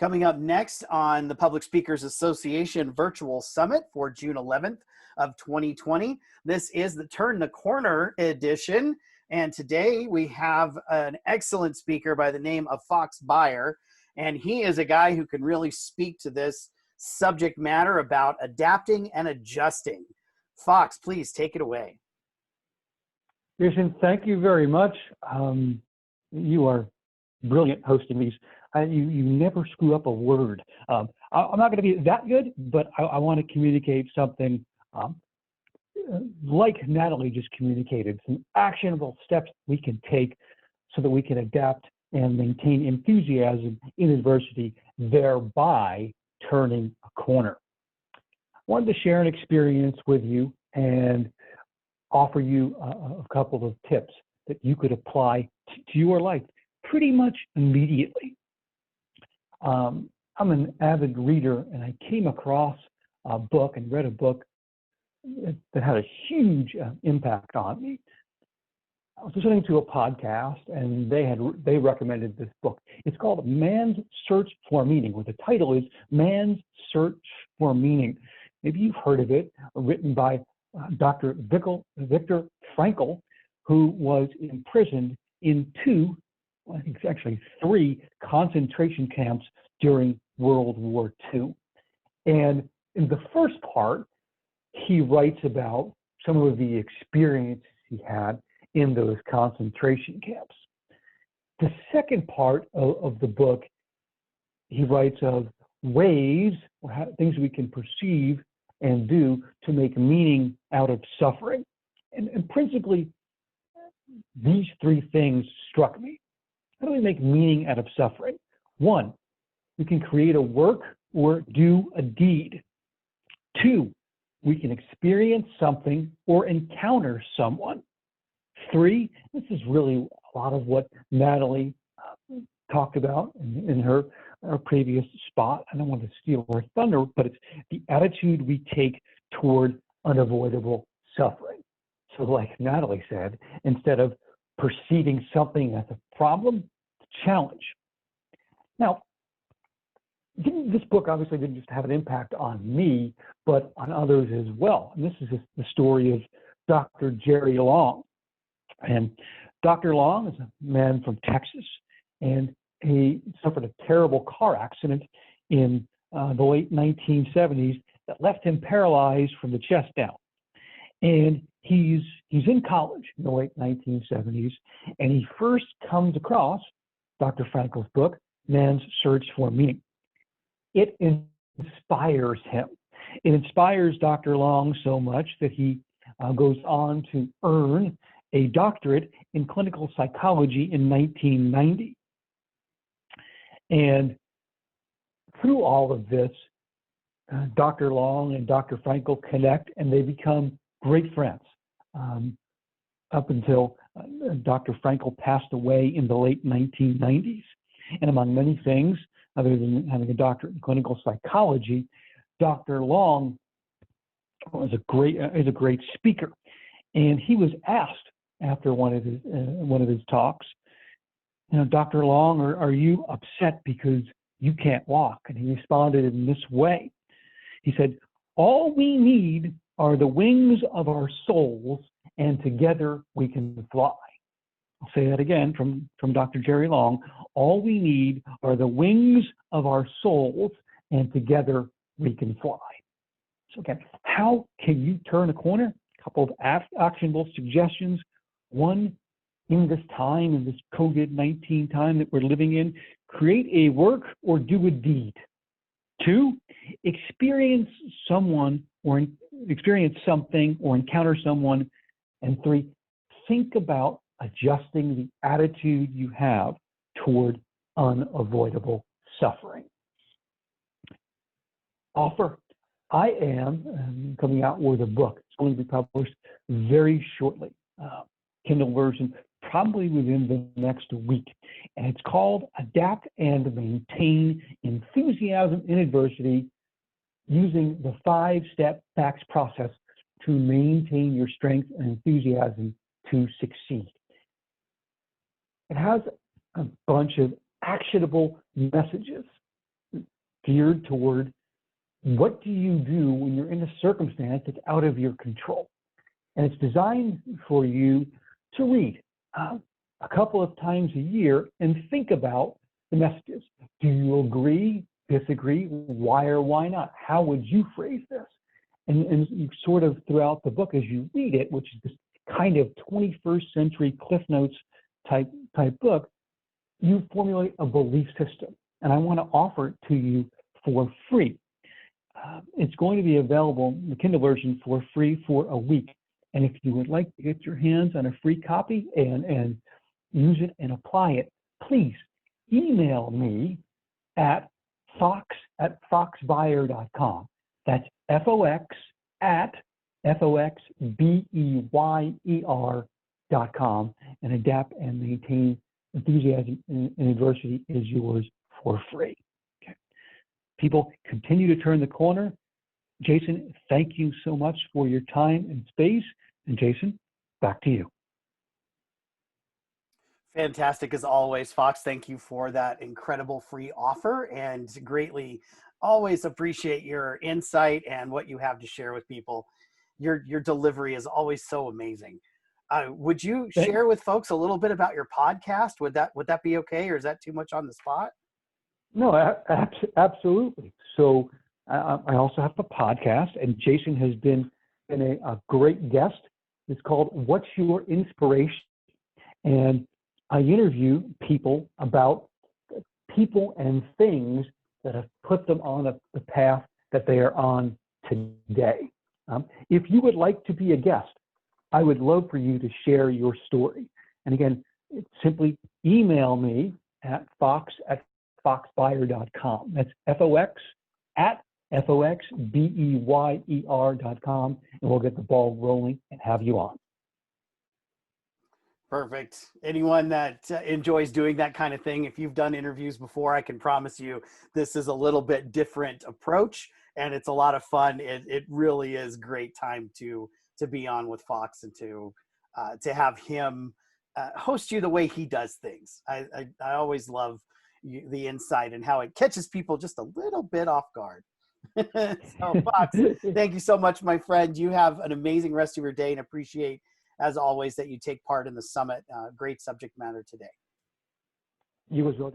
Coming up next on the Public Speakers Association Virtual Summit for June 11th of 2020. This is the Turn the Corner edition. And today we have an excellent speaker by the name of Fox Beyer. And he is a guy who can really speak to this subject matter about adapting and adjusting. Fox, please take it away. Jason, thank you very much. You are brilliant hosting these. You never screw up a word. I'm not going to be that good, but I want to communicate something like Natalie just communicated, some actionable steps we can take so that we can adapt and maintain enthusiasm in adversity, thereby turning a corner. I wanted to share an experience with you and offer you a couple of tips that you could apply to your life pretty much immediately. I'm an avid reader, and I came across a book and read a book that had a huge impact on me. I was listening to a podcast, and they recommended this book. It's called Man's Search for Meaning, where the title is Man's Search for Meaning. Maybe you've heard of it, written by Dr. Viktor Frankl, who was imprisoned in I think it's actually 3 concentration camps during World War II. And in the first part, he writes about some of the experiences he had in those concentration camps. The second part of the book, he writes of ways, or things we can perceive and do to make meaning out of suffering. And principally, these 3 things struck me. How do we make meaning out of suffering? 1, we can create a work or do a deed. 2, we can experience something or encounter someone. 3, this is really a lot of what Natalie talked about in her previous spot. I don't want to steal her thunder, but it's the attitude we take toward unavoidable suffering. So like Natalie said, instead of perceiving something as a problem, a challenge. Now, this book obviously didn't just have an impact on me, but on others as well. And this is the story of Dr. Jerry Long. And Dr. Long is a man from Texas, and he suffered a terrible car accident in the late 1970s that left him paralyzed from the chest down. And he's in college in the late 1970s, and he first comes across Dr. Frankl's book, Man's Search for Meaning. It inspires him. It inspires Dr. Long so much that he goes on to earn a doctorate in clinical psychology in 1990. And through all of this, Dr. Long and Dr. Frankl connect, and they become great friends up until Dr. Frankl passed away in the late 1990s. And among many things, other than having a doctorate in clinical psychology, Dr. Long is a great speaker. And he was asked after one of his talks, Dr. Long, are you upset because you can't walk? And he responded in this way. He said, all we need are the wings of our souls, and together we can fly. I'll say that again from Dr. Jerry Long. All we need are the wings of our souls, and together we can fly. So again, how can you turn a corner? A couple of actionable suggestions. 1, in this time, in this COVID-19 time that we're living in, create a work or do a deed. 2, experience something or encounter someone. And 3, think about adjusting the attitude you have toward unavoidable suffering. Offer. I am coming out with a book. It's going to be published very shortly. Kindle version, probably within the next week. And it's called Adapt and Maintain Enthusiasm in Adversity, using the 5-step FACTS process to maintain your strength and enthusiasm to succeed. It has a bunch of actionable messages geared toward what do you do when you're in a circumstance that's out of your control. And it's designed for you to read a couple of times a year and think about the messages. Do you agree, disagree? Why or why not? How would you phrase this? And you sort of throughout the book as you read it, which is this kind of 21st century Cliff Notes type book, you formulate a belief system. And I want to offer it to you for free. It's going to be available, the Kindle version, for free for a week. And if you would like to get your hands on a free copy and use it and apply it, please email me at fox@foxbuyer.com. That's FOX@FOXBEYER.com. And Adapt and Maintain Enthusiasm in Adversity is yours for free. Okay. People, continue to turn the corner. Jason, thank you so much for your time and space. And Jason, back to you. Fantastic as always, Fox. Thank you for that incredible free offer, and greatly always appreciate your insight and what you have to share with people. Your delivery is always so amazing. Would you share with folks a little bit about your podcast? Would that be okay, or is that too much on the spot? No, absolutely. So I also have a podcast, and Jason has been a great guest. It's called What's Your Inspiration? And I interview people about people and things that have put them on the path that they are on today. If you would like to be a guest, I would love for you to share your story. And again, simply email me at fox@foxbuyer.com. That's FOX@FOXBEYER.com, and we'll get the ball rolling and have you on. Perfect. Anyone that enjoys doing that kind of thing, if you've done interviews before, I can promise you this is a little bit different approach, and it's a lot of fun. It really is great time to be on with Fox and to have him host you the way he does things. I always love the insight and how it catches people just a little bit off guard. So Fox, thank you so much, my friend. You have an amazing rest of your day, and appreciate, as always, that you take part in the summit. Great subject matter today. You as well.